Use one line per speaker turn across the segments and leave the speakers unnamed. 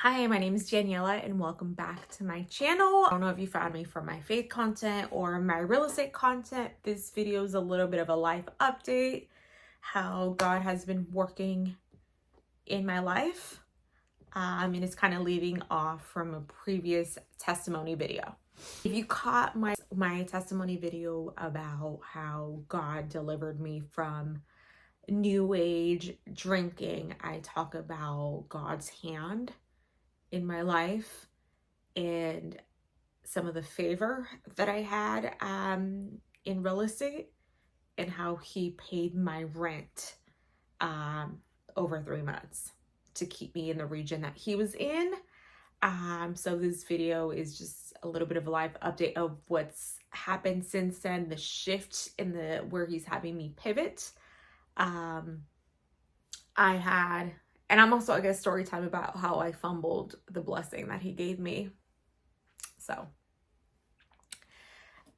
Hi, my name is Daniela and welcome back to my channel. I don't know if you found me from my faith content or my real estate content. This video is a little bit of a life update, how God has been working in my life. And it's kind of leading off from a previous testimony video. If you caught my testimony video about how God delivered me from new age drinking, I talk about God's hand in my life and some of the favor that I had in real estate and how he paid my rent over 3 months to keep me in the region that he was in. So this video is just a little bit of a live update of what's happened since then, the shift in where he's having me pivot. And I'm also, I guess, story time about how I fumbled the blessing that he gave me. So,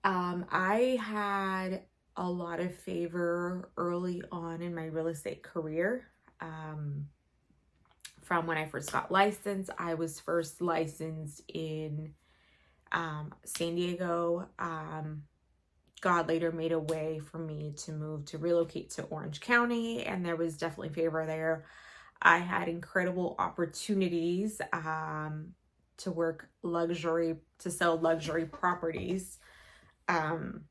I had a lot of favor early on in my real estate career. From when I first got licensed, I was first licensed in San Diego. God later made a way for me to relocate to Orange County, and there was definitely favor there. I had incredible opportunities to sell luxury properties. But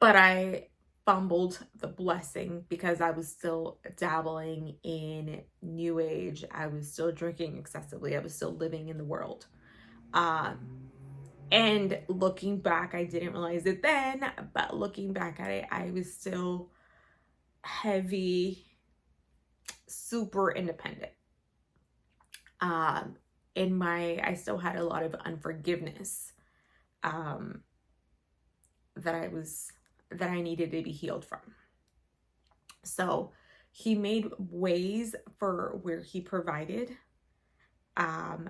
I fumbled the blessing because I was still dabbling in new age. I was still drinking excessively. I was still living in the world. And looking back, I didn't realize it then, but looking back at it, I was still heavy, super independent. I still had a lot of unforgiveness that I needed to be healed from. So he made ways for where he provided.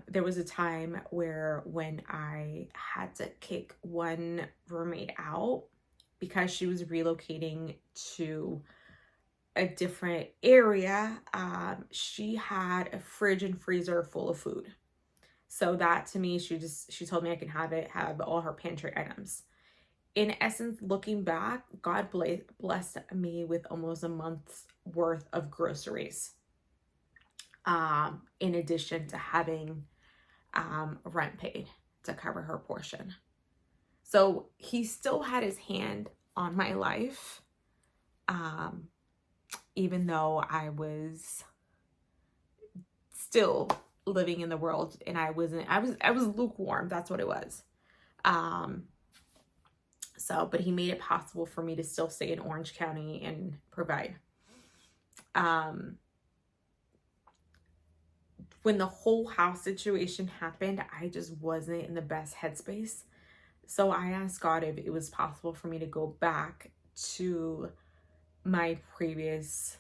There was a time when I had to kick one roommate out because she was relocating to a different area. She had a fridge and freezer full of food. So that to me, she told me I can have all her pantry items. In essence, looking back, God blessed me with almost a month's worth of groceries. In addition to having rent paid to cover her portion. So he still had his hand on my life. Even though I was still living in the world and I was lukewarm. That's what it was. But he made it possible for me to still stay in Orange County and provide. When the whole house situation happened, I just wasn't in the best headspace. So I asked God if it was possible for me to go back to my previous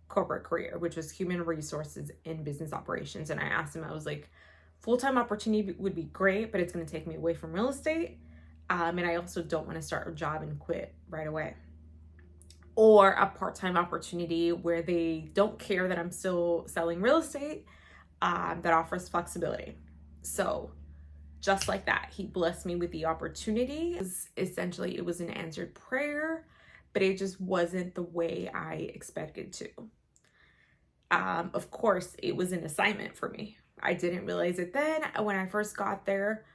corporate career, which was human resources in business operations. And I asked him, I was like, full-time opportunity would be great, but it's going to take me away from real estate. And I also don't want to start a job and quit right away. Or a part-time opportunity where they don't care that I'm still selling real estate, that offers flexibility. So just like that, he blessed me with the opportunity. Essentially, it was an answered prayer, but it just wasn't the way I expected to. Of course, it was an assignment for me. I didn't realize it then. When I first got there,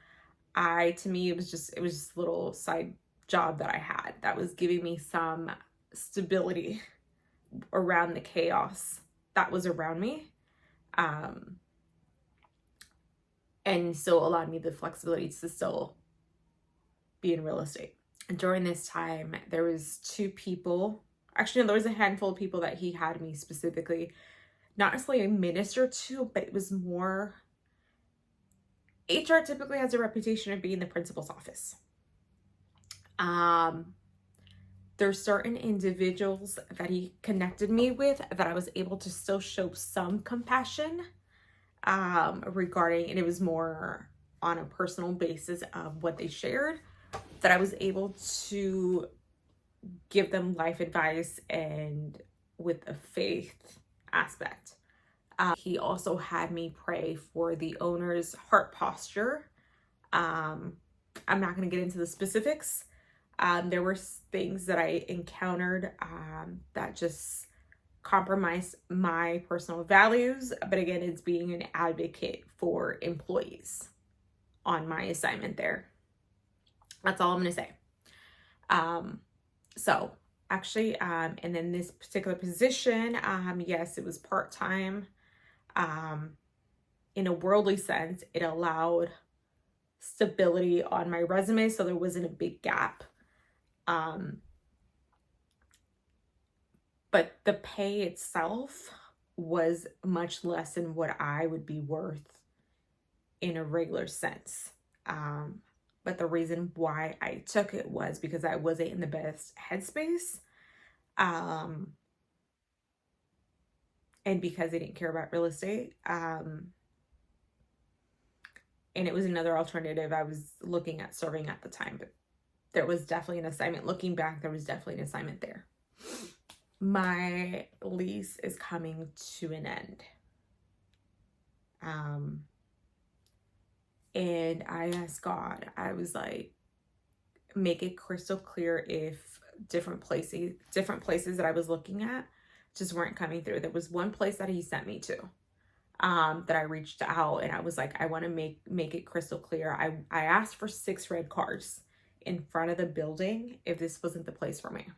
it was just a little side job that I had that was giving me some stability around the chaos that was around me. And so allowed me the flexibility to still be in real estate. And during this time, there was two people, actually, no, there was a handful of people that he had me specifically, not necessarily minister to, but it was more, HR typically has a reputation of being the principal's office. There's certain individuals that he connected me with that I was able to still show some compassion regarding, and it was more on a personal basis of what they shared, that I was able to give them life advice and with a faith aspect. He also had me pray for the owner's heart posture. I'm not going to get into the specifics. There were things that I encountered that just compromised my personal values. But again, it's being an advocate for employees on my assignment there. That's all I'm going to say. So actually, and then this particular position, yes, it was part-time. In a worldly sense, it allowed stability on my resume, so there wasn't a big gap. But the pay itself was much less than what I would be worth in a regular sense. But the reason why I took it was because I wasn't in the best headspace. And because I didn't care about real estate. And it was another alternative I was looking at serving at the time, but there was definitely an assignment. Looking back, there was definitely an assignment there. My lease is coming to an end. And I asked God, I was like, make it crystal clear if different places that I was looking at just weren't coming through. There was one place that he sent me to, that I reached out, and I was like, I want to make it crystal clear. I asked for 6 red cars in front of the building if this wasn't the place for me.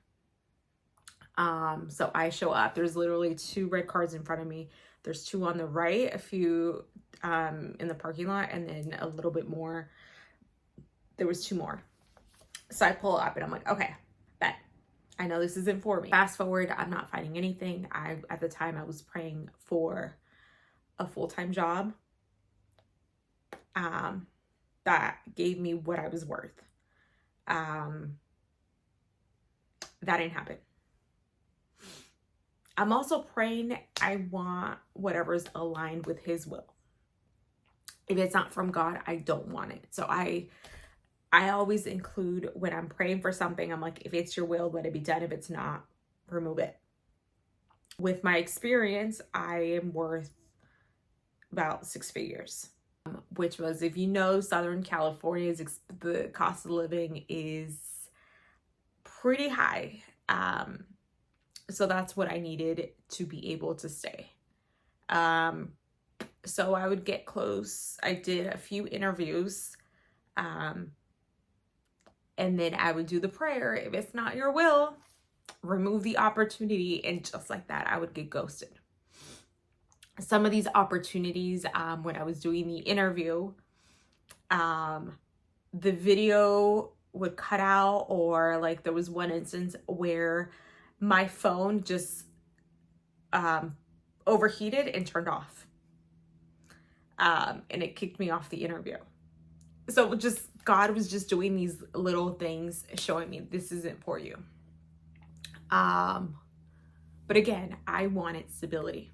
So I show up. There's literally 2 red cars in front of me. There's 2 on the right, a few in the parking lot, and then a little bit more. There was 2 more. So I pull up and I'm like, okay, bet. I know this isn't for me. Fast forward, I'm not finding anything. At the time I was praying for a full-time job that gave me what I was worth. That didn't happen. I'm also praying I want whatever's aligned with his will. If it's not from God, I don't want it. So I always include, when I'm praying for something, I'm like, if it's your will, let it be done. If it's not, remove it. With my experience, I am worth about 6 figures, which was, if you know, Southern California, the cost of living is pretty high. So that's what I needed to be able to stay. So I would get close. I did a few interviews, and then I would do the prayer. If it's not your will, remove the opportunity. And just like that, I would get ghosted. Some of these opportunities, when I was doing the interview, the video would cut out, or like there was one instance where my phone just overheated and turned off. And it kicked me off the interview. So just, God was just doing these little things, showing me this isn't for you. But again, I wanted stability.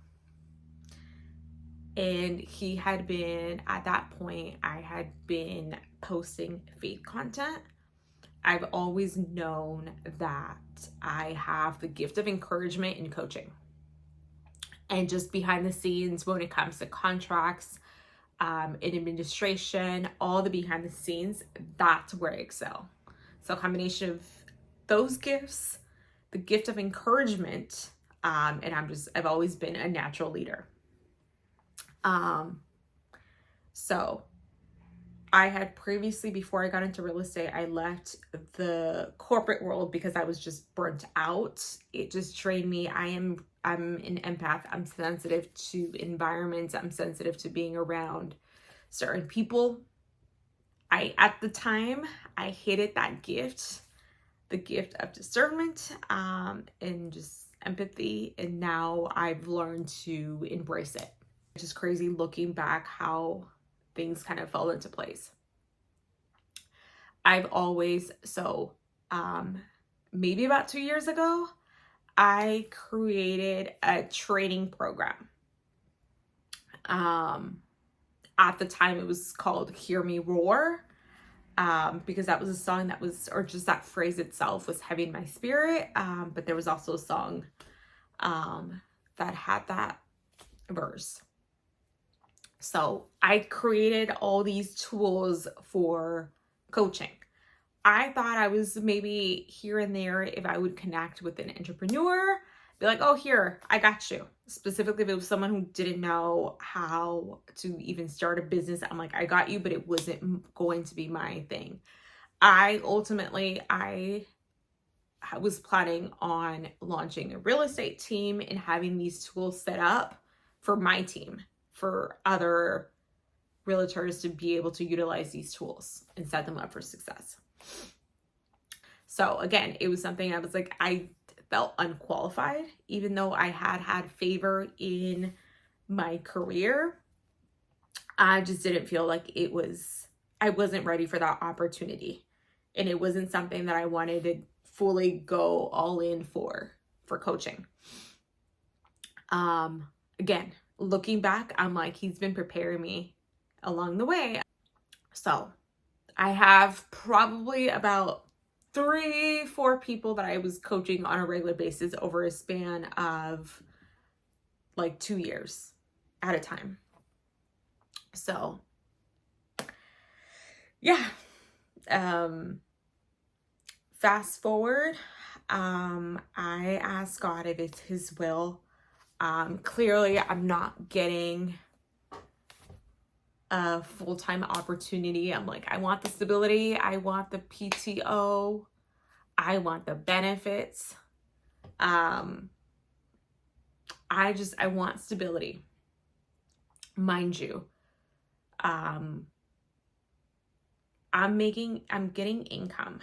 And he had been, at that point, I had been posting faith content. I've always known that I have the gift of encouragement in coaching. And just behind the scenes, when it comes to contracts, in administration, all the behind the scenes, that's where I excel. So a combination of those gifts, the gift of encouragement, and I've always been a natural leader. So I had previously, before I got into real estate, I left the corporate world because I was just burnt out. It just drained me. I'm an empath. I'm sensitive to environments. I'm sensitive to being around certain people. At the time, I hated that gift, the gift of discernment, and just empathy. And now I've learned to embrace it. It's just crazy looking back how things kind of fell into place. I've always, maybe about 2 years ago, I created a training program. At the time it was called Hear Me Roar, because that was a song that was, or just that phrase itself was heavy in my spirit. But there was also a song that had that verse. So I created all these tools for coaching. I thought I was maybe here and there, if I would connect with an entrepreneur, be like, oh, here, I got you. Specifically, if it was someone who didn't know how to even start a business, I'm like, I got you, but it wasn't going to be my thing. I was planning on launching a real estate team and having these tools set up for my team, for other realtors to be able to utilize these tools and set them up for success. So again, it was something I was like, I felt unqualified, even though I had favor in my career. I just didn't feel like I wasn't ready for that opportunity. And it wasn't something that I wanted to fully go all in for coaching. Again, looking back, I'm like, he's been preparing me along the way. So I have probably about 3-4 people that I was coaching on a regular basis over a span of like 2 years at a time. So yeah. Fast forward, I asked God if it's his will. Clearly I'm not getting a full-time opportunity. I'm like, I want the stability, I want the PTO, I want the benefits. I want stability. Mind you, I'm getting income,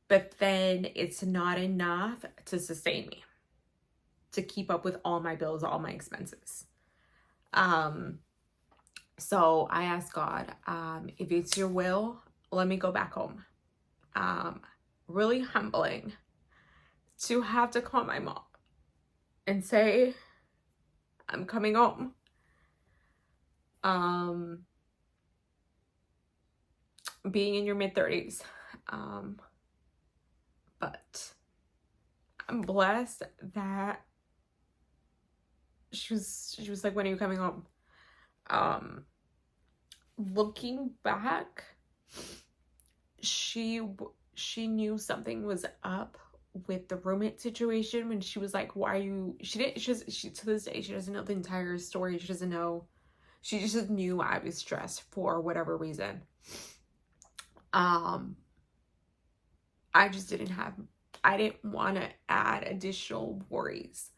but then it's not enough to sustain me, to keep up with all my bills, all my expenses. So I asked God, if it's your will, let me go back home. Really humbling to have to call my mom and say, I'm coming home. Being in your mid-30s. But I'm blessed that she was like, when are you coming home? Looking back, she knew something was up with the roommate situation when she was like, why are you, she to this day, she doesn't know the entire story. She doesn't know, she just knew I was stressed for whatever reason. I didn't want to add additional worries.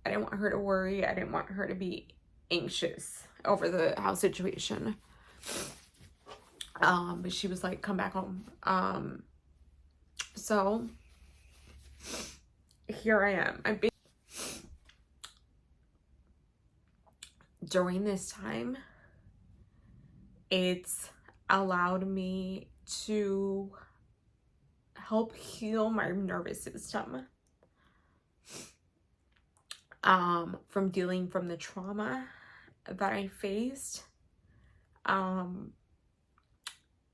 I didn't want her to worry. I didn't want her to be anxious over the house situation. But she was like, come back home. So here I am. During this time, it's allowed me to help heal my nervous system from dealing from the trauma that I faced.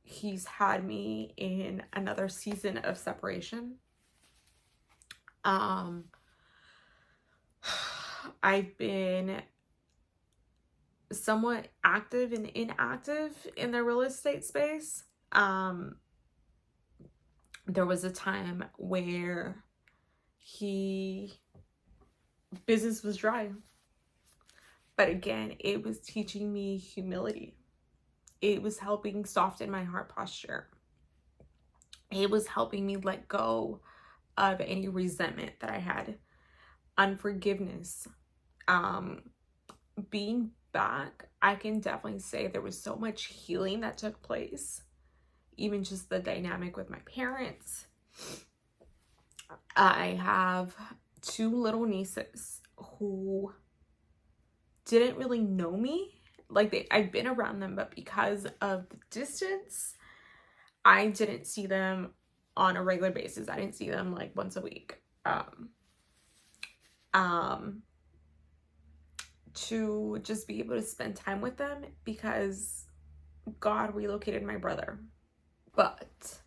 He's had me in another season of separation. I've been somewhat active and inactive in the real estate space. There was a time where business was dry. But again, it was teaching me humility. It was helping soften my heart posture. It was helping me let go of any resentment that I had, unforgiveness. Being back, I can definitely say there was so much healing that took place. Even just the dynamic with my parents. I have 2 little nieces who didn't really know me. Like I've been around them, but because of the distance, I didn't see them on a regular basis. I didn't see them like once a week. To just be able to spend time with them because God relocated my brother. But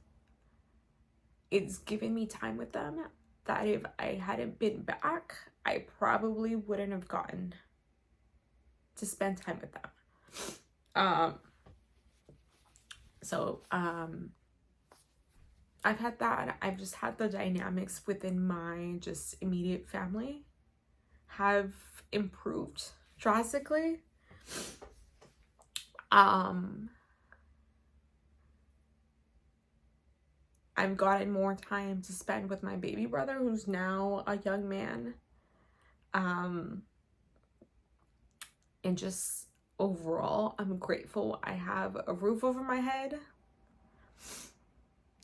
it's given me time with them that if I hadn't been back, I probably wouldn't have gotten to spend time with them. I've had that. I've just had the dynamics within my just immediate family have improved drastically. I've gotten more time to spend with my baby brother, who's now a young man. And just overall, I'm grateful I have a roof over my head.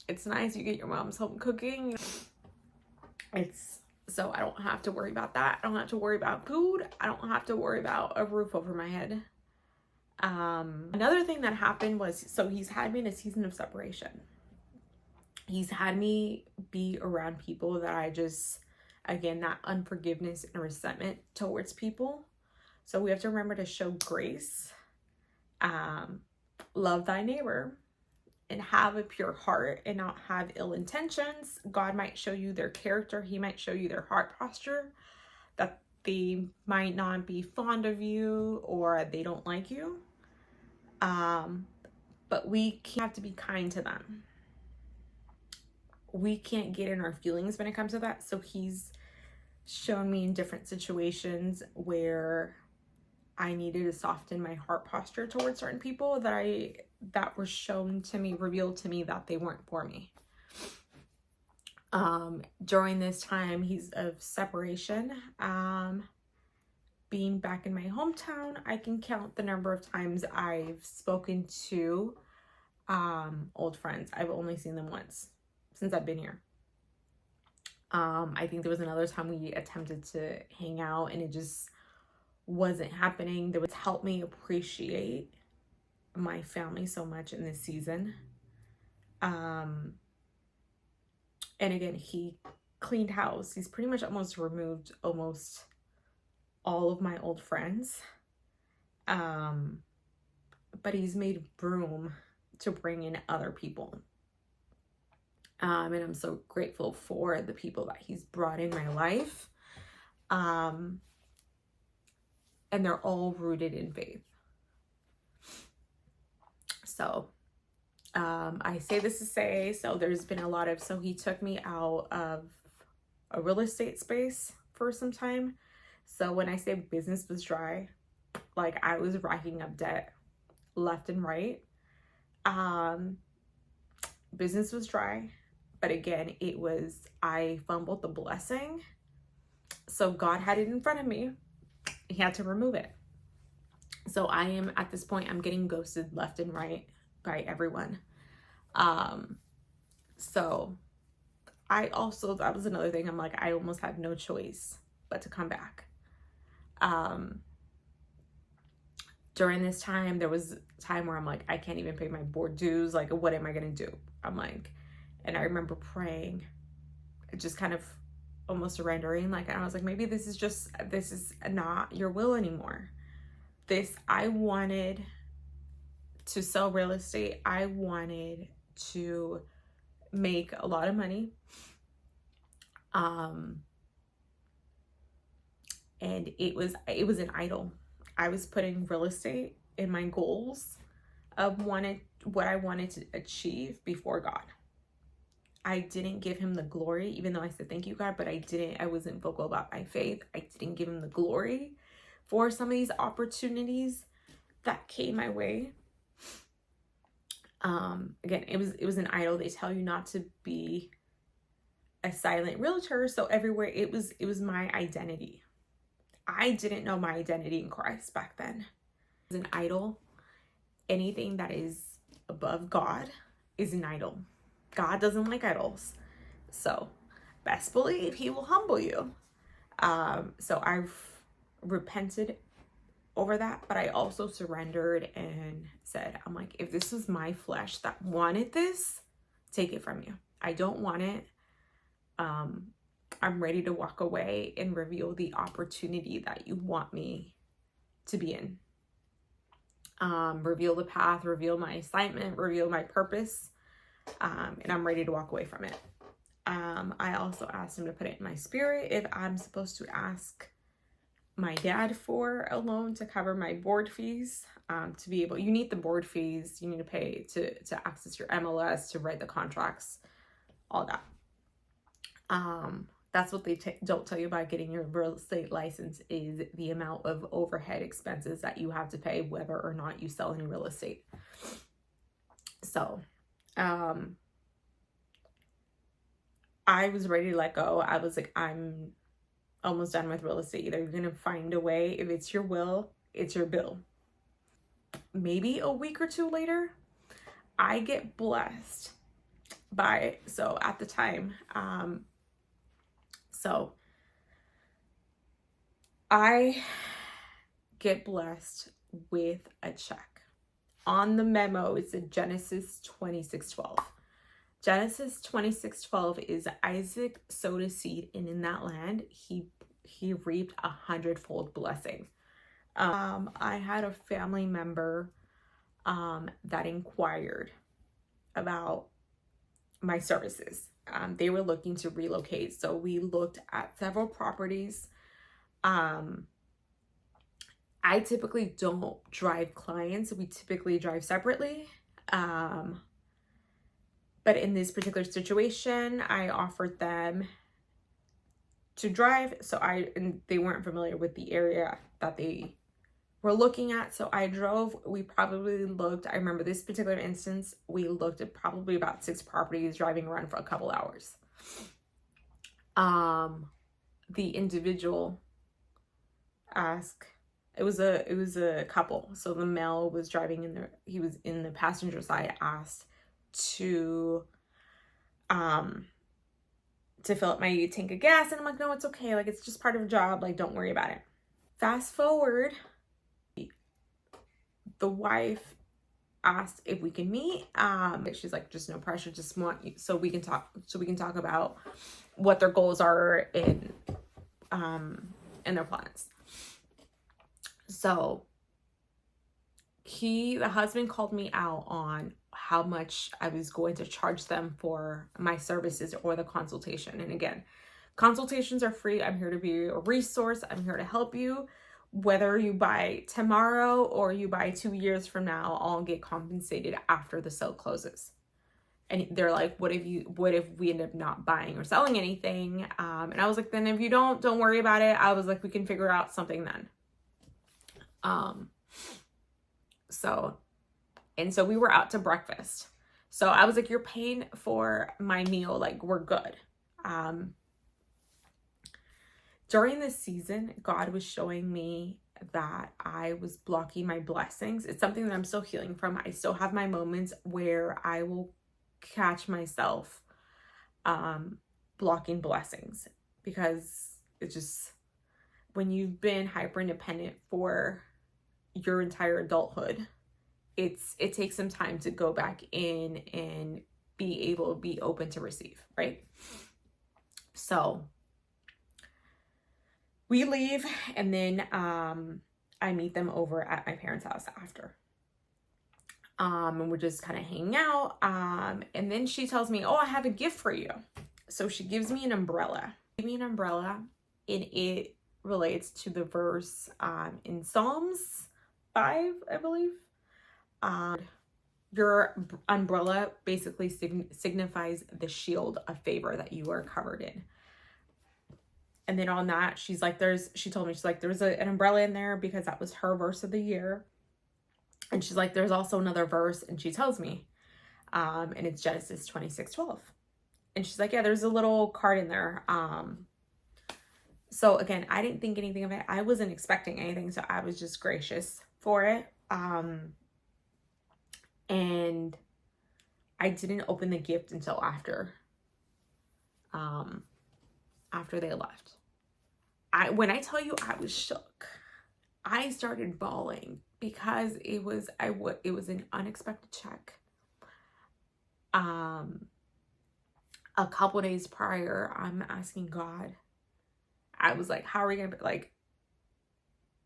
It's nice you get your mom's home cooking. So I don't have to worry about that. I don't have to worry about food. I don't have to worry about a roof over my head. Another thing that happened was, so he's had me in a season of separation. He's had me be around people that I just, again, that unforgiveness and resentment towards people. So we have to remember to show grace, love thy neighbor, and have a pure heart and not have ill intentions. God might show you their character. He might show you their heart posture, that they might not be fond of you or they don't like you. But we have to be kind to them. We can't get in our feelings when it comes to that. So he's shown me in different situations where I needed to soften my heart posture towards certain people that were shown to me, revealed to me that they weren't for me. During this time of separation, being back in my hometown, I can count the number of times I've spoken to old friends. I've only seen them once since I've been here. I think there was another time we attempted to hang out and it just wasn't happening. That would help me appreciate my family so much in this season. And again, he cleaned house. He's pretty much almost removed almost all of my old friends. But he's made room to bring in other people. And I'm so grateful for the people that he's brought in my life. And they're all rooted in faith. So I say this to say, so there's been a lot of, so he took me out of a real estate space for some time. So when I say business was dry, like I was racking up debt left and right. Business was dry. But again, I fumbled the blessing. So God had it in front of me. He had to remove it. So I am at this point, I'm getting ghosted left and right by everyone. So that was another thing. I'm like, I almost had no choice but to come back. During this time, there was a time where I'm like, I can't even pay my board dues. Like, what am I going to do? I'm like, and I remember praying, just kind of almost surrendering. Like, and I was like, maybe this is not your will anymore. I wanted to sell real estate. I wanted to make a lot of money. And it was an idol. I was putting real estate in my goals of what I wanted to achieve before God. I didn't give him the glory, even though I said, thank you, God, but I wasn't vocal about my faith. I didn't give him the glory for some of these opportunities that came my way. Again, it was an idol. They tell you not to be a silent realtor. So everywhere it was my identity. I didn't know my identity in Christ back then. It was an idol. Anything that is above God is an idol. God doesn't like idols. So best believe he will humble you. So I've repented over that, but I also surrendered and said, I'm like, if this was my flesh that wanted this, take it from you. I don't want it. I'm ready to walk away and reveal the opportunity that you want me to be in. Reveal the path, reveal my assignment, reveal my purpose. And I'm ready to walk away from it. I also asked him to put it in my spirit if I'm supposed to ask my dad for a loan to cover my board fees. To be able, you need the board fees, you need to pay to access your MLS, to write the contracts, all that. That's what they don't tell you about getting your real estate license, is the amount of overhead expenses that you have to pay whether or not you sell any real estate. So I was ready to let go. I was like, I'm almost done with real estate. Either you're gonna find a way, if it's your will, it's your bill. Maybe a week or two later, I get blessed by, so at the time, so I get blessed with a check. On the memo, it said Genesis 26:12. Genesis 26:12 is Isaac sowed a seed, and in that land, he reaped 100-fold blessing. I had a family member that inquired about my services. They were looking to relocate, so we looked at several properties. I typically don't drive clients. We typically drive separately. But in this particular situation, I offered them to drive. And they weren't familiar with the area that they were looking at. So I drove. We probably looked, I remember this particular instance, we looked at probably about 6 properties, driving around for a couple hours. The individual asked, it was a couple. So the male was driving he was in the passenger side, asked to fill up my tank of gas. And I'm like, no, it's okay. Like, it's just part of a job. Like, don't worry about it. Fast forward, the wife asked if we can meet. She's like, just no pressure, just want you, so we can talk about what their goals are in their plans. So the husband called me out on how much I was going to charge them for my services or the consultation. And again, consultations are free. I'm here to be a resource. I'm here to help you. Whether you buy tomorrow or you buy 2 years from now, I'll get compensated after the sale closes. And they're like, what if we end up not buying or selling anything? And I was like, then if you don't worry about it. I was like, we can figure out something then. So we were out to breakfast. So I was like, you're paying for my meal. Like, we're good. During this season, God was showing me that I was blocking my blessings. It's something that I'm still healing from. I still have my moments where I will catch myself blocking blessings, because it's just, when you've been hyper independent for your entire adulthood, it takes some time to go back in and be able to be open to receive, right? So we leave, and then I meet them over at my parents' house after. And we're just kind of hanging out. And then she tells me, oh, I have a gift for you. So she gives me an umbrella. And it relates to the verse in Psalms 5, I believe. Your umbrella basically signifies the shield of favor that you are covered in. And then on that, she's like, she told me, she's like, there's an umbrella in there because that was her verse of the year. And she's like, there's also another verse. And she tells me, and it's Genesis 26:12. And she's like, yeah, there's a little card in there. So again, I didn't think anything of it. I wasn't expecting anything. So I was just gracious for it. And I didn't open the gift until after they left. When I tell you I was shook, I started bawling because it was an unexpected check. A couple days prior, I'm asking God. I was like, how are we gonna, like,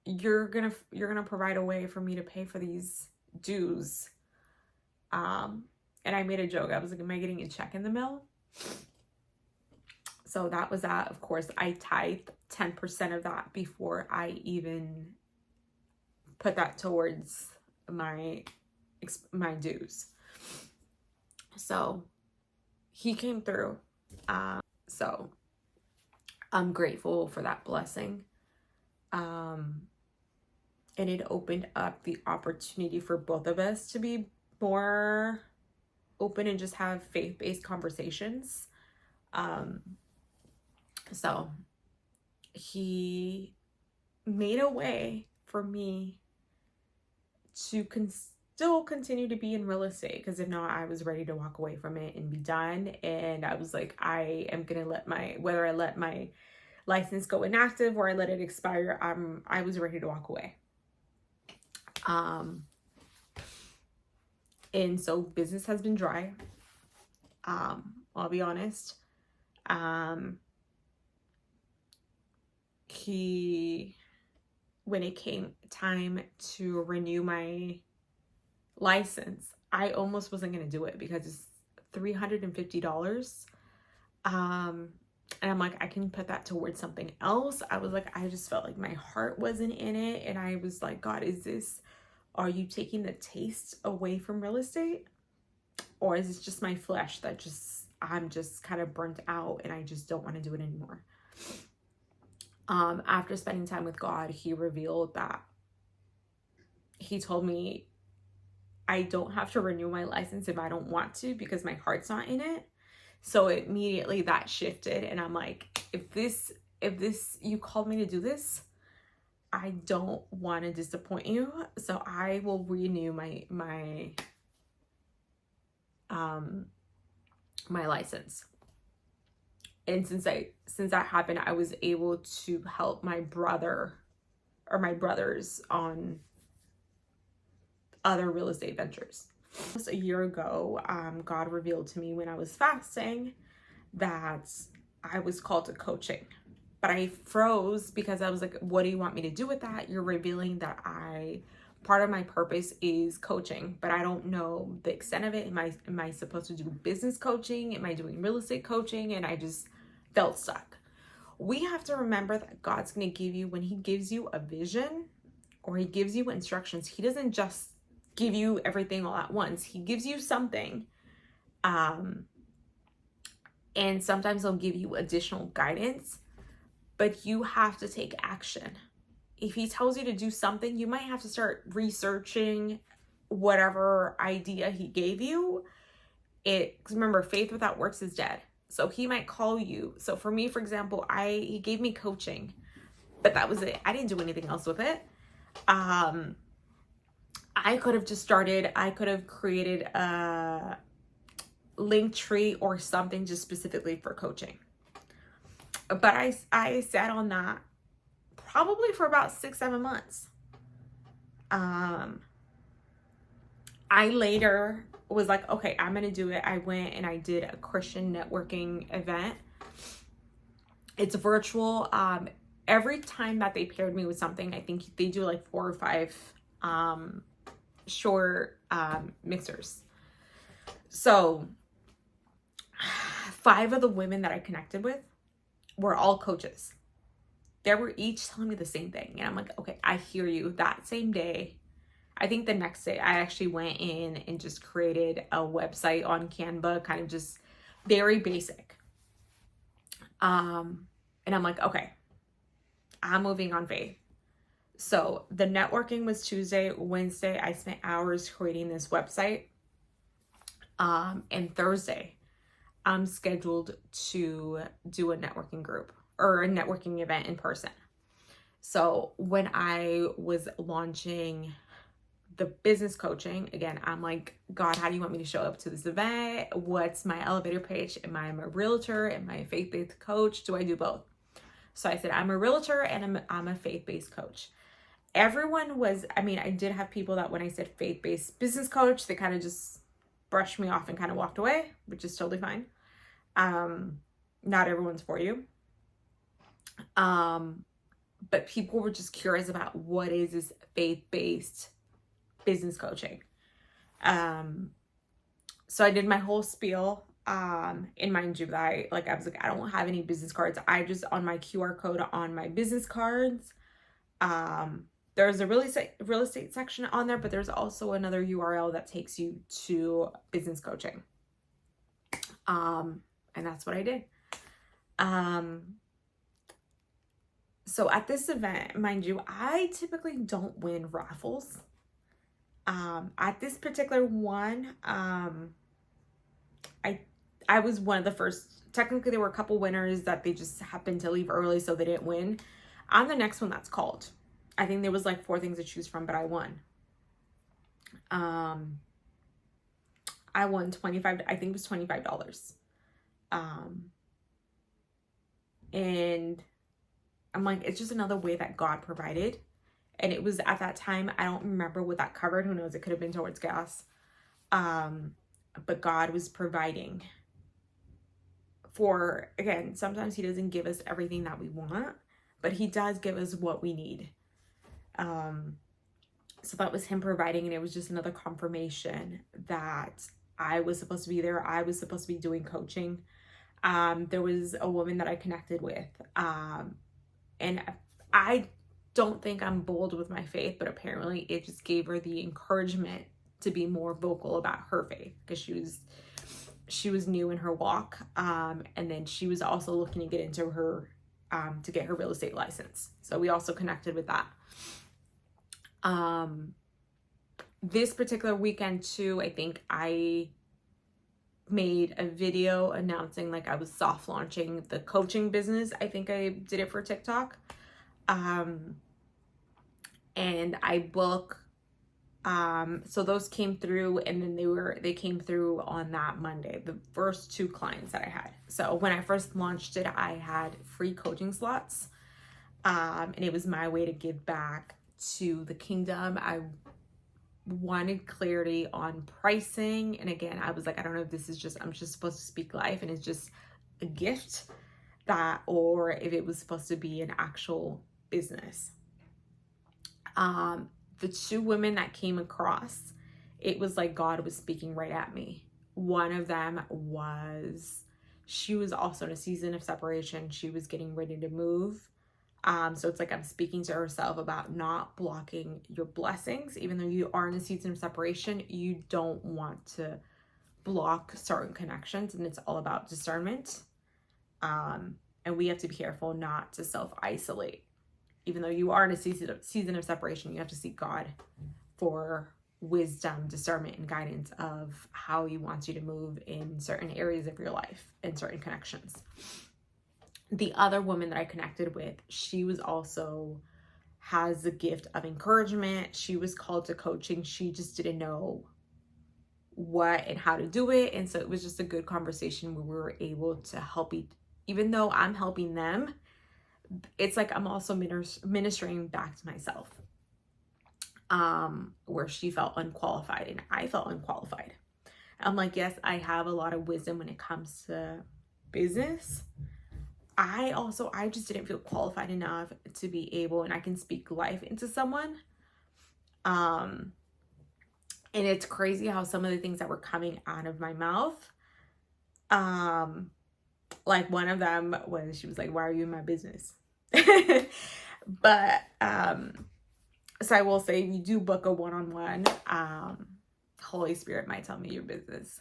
you're gonna provide a way for me to pay for these dues. And I made a joke. I was like, am I getting a check in the mail? So that was that. Of course, I tithed 10% of that before I even put that towards my dues. So he came through. So I'm grateful for that blessing. And it opened up the opportunity for both of us to be more open and just have faith-based conversations. So he made a way for me to still continue to be in real estate, because if not, I was ready to walk away from it and be done. And I was like, I am gonna whether I let my license go inactive or I let it expire, I was ready to walk away. And so business has been dry. I'll be honest. When it came time to renew my license, I almost wasn't going to do it because it's $350. And I'm like, I can put that towards something else. I was like, I just felt like my heart wasn't in it. And I was like, God, are you taking the taste away from real estate? Or is this just my flesh that I'm just kind of burnt out and I just don't want to do it anymore? After spending time with God, he revealed that he told me I don't have to renew my license if I don't want to, because my heart's not in it. So immediately that shifted, and I'm like, if you called me to do this, I don't want to disappoint you. So I will renew my license. And since that happened, I was able to help my brothers on other real estate ventures. Just a year ago, God revealed to me when I was fasting that I was called to coaching. But I froze because I was like, what do you want me to do with that? You're revealing that part of my purpose is coaching, but I don't know the extent of it. Am I supposed to do business coaching? Am I doing real estate coaching? And I just felt stuck. We have to remember that God's going to give you, when he gives you a vision or he gives you instructions, he doesn't just give you everything all at once. He gives you something. And sometimes he'll give you additional guidance, but you have to take action. If he tells you to do something, you might have to start researching whatever idea he gave you. Because remember, faith without works is dead. So he might call you. So for me, for example, he gave me coaching, but that was it. I didn't do anything else with it. I could have created a link tree or something just specifically for coaching. But I sat on that probably for about 6-7 months. I later was like, okay, I'm going to do it. I went and I did a Christian networking event. It's virtual. Every time that they paired me with something, I think they do like 4 or 5 short mixers. So 5 of the women that I connected with were all coaches. They were each telling me the same thing. And I'm like, okay, I hear you. That same day, I think the next day, I actually went in and just created a website on Canva, kind of just very basic. And I'm like, okay, I'm moving on faith. So the networking was Tuesday. Wednesday, I spent hours creating this website. And Thursday, I'm scheduled to do a networking group or a networking event in person. So when I was launching the business coaching, again, I'm like, God, how do you want me to show up to this event? What's my elevator pitch? Am I a realtor? Am I a faith-based coach? Do I do both? So I said, I'm a realtor and I'm a faith-based coach. Everyone was, I did have people that when I said faith-based business coach, they kind of just brushed me off and kind of walked away, which is totally fine. Not everyone's for you. But people were just curious about what is this faith-based business coaching. So I did my whole spiel And mind you, that I was like, I don't have any business cards. I just, on my QR code on my business cards, there's a real estate section on there, but there's also another URL that takes you to business coaching. And that's what I did. So at this event, mind you, I typically don't win raffles. At this particular one, I was one of the first. Technically, there were a couple winners that they just happened to leave early, so they didn't win. On the next one that's called, I think there was like 4 things to choose from, but I won. I won $25. I think it was $25. And I'm like, it's just another way that God provided. And it was at that time, I don't remember what that covered. Who knows? It could have been towards gas. But God was providing for, again, sometimes he doesn't give us everything that we want, but he does give us what we need. So that was him providing, and it was just another confirmation that I was supposed to be there. I was supposed to be doing coaching. There was a woman that I connected with, and I don't think I'm bold with my faith, but apparently it just gave her the encouragement to be more vocal about her faith, because she was new in her walk, and then she was also looking to get into her to get her real estate license. So we also connected with that. This particular weekend too, I think I made a video announcing like I was soft launching the coaching business. I think I did it for TikTok. And I book, so those came through, and then they came through on that Monday, the first 2 clients that I had. So when I first launched it, I had free coaching slots. And it was my way to give back to the kingdom. I wanted clarity on pricing. And again, I was like, I don't know if this is just, I'm just supposed to speak life and it's just a gift, that, or if it was supposed to be an actual business. The 2 women that came across, it was like God was speaking right at me. One of them she was also in a season of separation. She was getting ready to move. So it's like I'm speaking to herself about not blocking your blessings. Even though you are in a season of separation, you don't want to block certain connections, and it's all about discernment. And we have to be careful not to self-isolate. Even though you are in a season of separation, you have to seek God for wisdom, discernment, and guidance of how he wants you to move in certain areas of your life and certain connections. The other woman that I connected with, she was also has the gift of encouragement. She was called to coaching. She just didn't know what and how to do it. And so it was just a good conversation where we were able to help even though I'm helping them, it's like I'm also ministering back to myself, where she felt unqualified and I felt unqualified. I'm like, yes, I have a lot of wisdom when it comes to business. I just didn't feel qualified enough to be able, and I can speak life into someone. And it's crazy how some of the things that were coming out of my mouth, like one of them was, she was like, why are you in my business? But, so I will say, if you do book a one-on-one, Holy Spirit might tell me your business.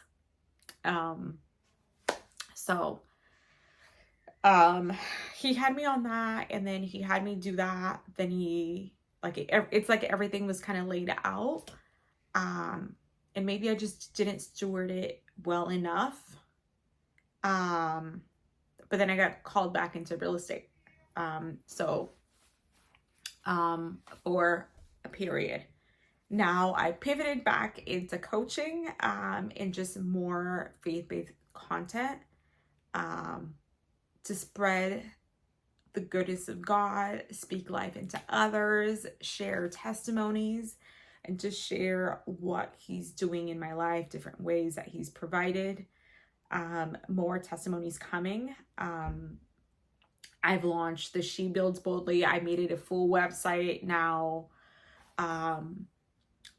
He had me on that, and then he had me do that. Then it's like everything was kind of laid out. And maybe I just didn't steward it well enough. But then I got called back into real estate. For a period. Now I pivoted back into coaching, and just more faith-based content, to spread the goodness of God, speak life into others, share testimonies, and to share what he's doing in my life, different ways that he's provided. More testimonies coming. I've launched the She Builds Boldly. I made it a full website now.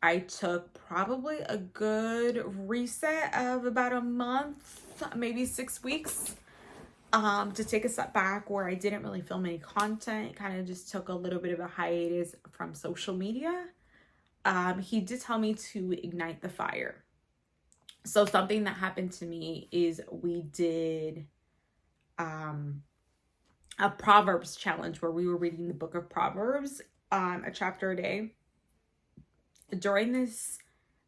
I took probably a good reset of about a month, maybe 6 weeks, to take a step back where I didn't really film any content. Kind of just took a little bit of a hiatus from social media. He did tell me to ignite the fire. So something that happened to me is we did a Proverbs challenge where we were reading the book of Proverbs, a chapter a day. During this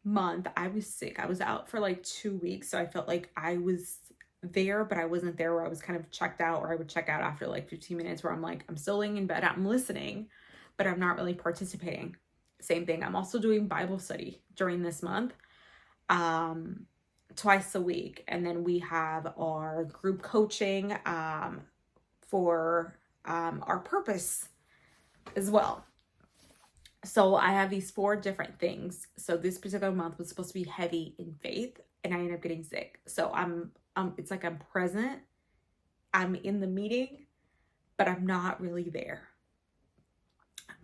month, I was sick. I was out for like 2 weeks. So I felt like I was there, but I wasn't there, where I was kind of checked out, or I would check out after like 15 minutes where I'm like, I'm still laying in bed, I'm listening, but I'm not really participating. Same thing. I'm also doing Bible study during this month, twice a week. And then we have our group coaching, for, our purpose as well. So I have these 4 different things. So this particular month was supposed to be heavy in faith, and I ended up getting sick. So it's like I'm present, I'm in the meeting, but I'm not really there.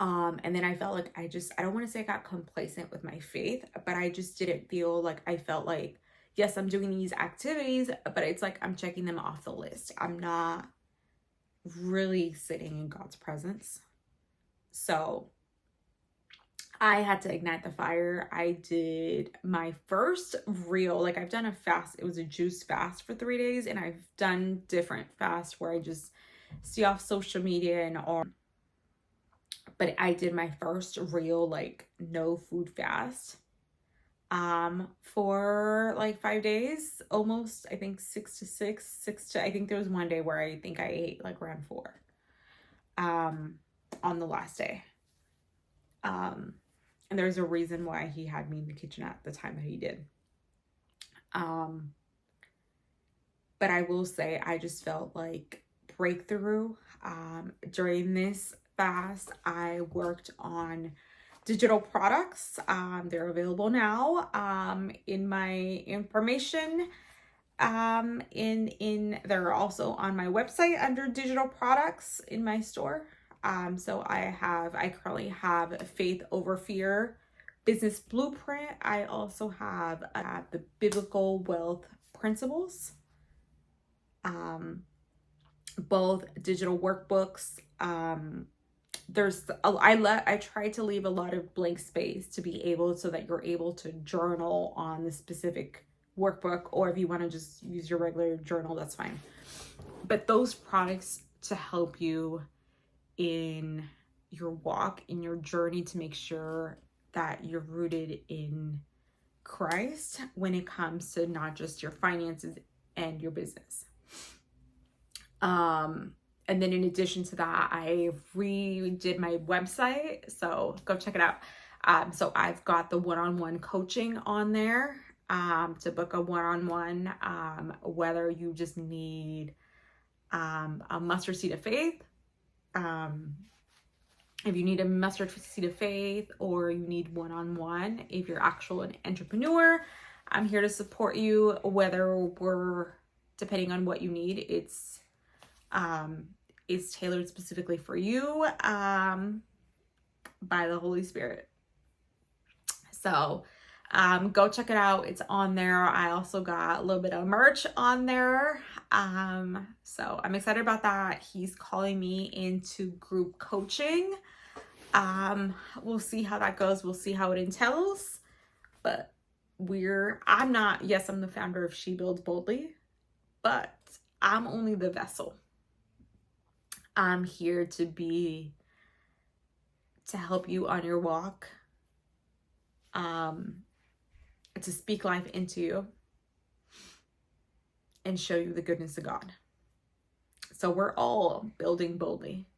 And then I felt like I don't want to say I got complacent with my faith, but I just didn't feel like, I felt like, yes, I'm doing these activities, but it's like I'm checking them off the list. I'm not really sitting in God's presence. So I had to ignite the fire. I did my first real, like, I've done a fast. It was a juice fast for 3 days, and I've done different fasts where I just stay off social media and all. But I did my first real, like, no food fast for like 5 days, almost, I think 6 to 6 to, I think there was one day where I think I ate like around 4 on the last day. And there's a reason why he had me in the kitchen at the time that he did. But I will say, I just felt like breakthrough. During this fast, I worked on digital products. They're available now, in my information. They're also on my website under digital products in my store. So I currently have Faith Over Fear Business Blueprint. I also have the Biblical Wealth Principles, both digital workbooks. I try to leave a lot of blank space to be able, so that you're able to journal on the specific workbook, or if you want to just use your regular journal, that's fine. But those products to help you in your walk, in your journey, to make sure that you're rooted in Christ when it comes to not just your finances and your business. And then in addition to that, I redid my website, so go check it out. So I've got the one-on-one coaching on there, to book a one-on-one, whether you just need a mustard seed of faith, if you need a mustard seed of faith, or you need one-on-one, if you're actually an entrepreneur, I'm here to support you, depending on what you need. It's tailored specifically for you, by the Holy Spirit. So go check it out. It's on there. I also got a little bit of merch on there. So I'm excited about that. He's calling me into group coaching. We'll see how that goes. We'll see how it entails. But I'm the founder of She Builds Boldly, but I'm only the vessel. I'm here to help you on your walk, to speak life into you and show you the goodness of God. So we're all building boldly,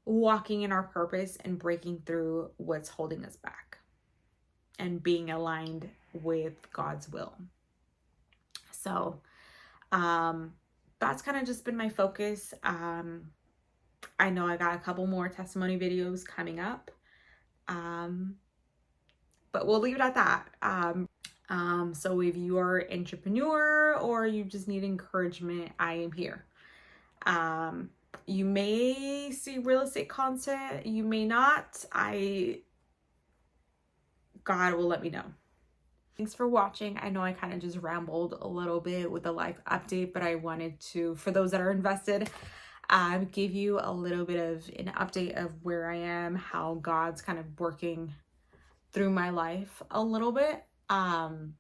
walking in our purpose and breaking through what's holding us back and being aligned with God's will. So that's kind of just been my focus. I know I got a couple more testimony videos coming up, but we'll leave it at that. So if you are an entrepreneur or you just need encouragement, I am here. You may see real estate content, you may not. I God will let me know. Thanks for watching. I know I kind of just rambled a little bit with the life update, but I wanted to, for those that are invested, give you a little bit of an update of where I am, how God's kind of working through my life a little bit. And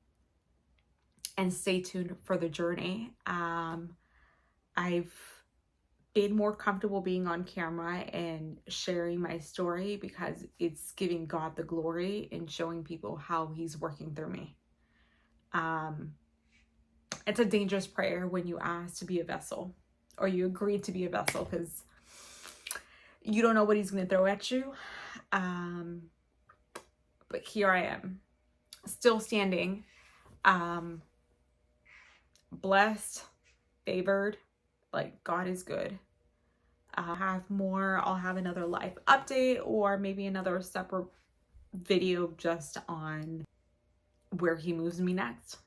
stay tuned for the journey. I've been more comfortable being on camera and sharing my story because it's giving God the glory and showing people how he's working through me. It's a dangerous prayer when you ask to be a vessel, or you agree to be a vessel, because you don't know what he's going to throw at you. But here I am, still standing, blessed, favored. Like, God is good. I'll have another life update, or maybe another separate video just on where he moves me next.